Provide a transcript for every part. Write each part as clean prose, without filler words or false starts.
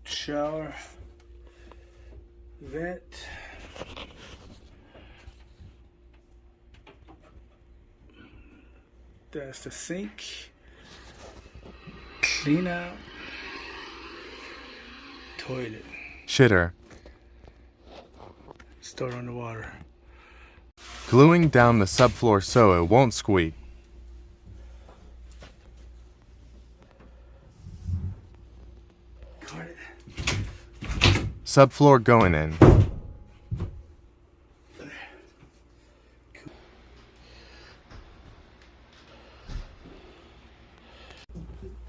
shower vent. That's the sink. Clean out. Toilet. Shitter. Start on the water. Gluing down the subfloor so it won't squeak. Got it. Subfloor going in.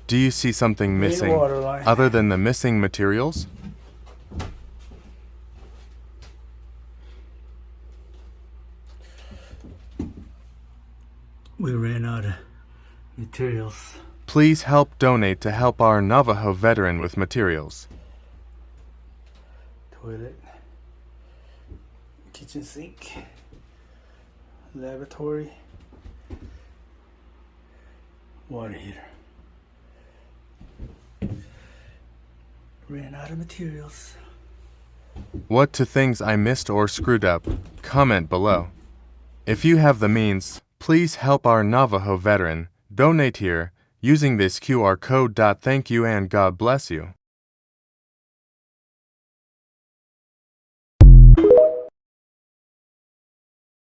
Do you see something missing water line. other than the missing materials? We ran out of materials. Please help donate to help our Navajo veteran with materials. Toilet. Kitchen sink. Lavatory. Water heater. Ran out of materials. What to things I missed or screwed up? Comment below. If you have the means, please help our Navajo veteran. Donate here using this QR code. Thank you and God bless you.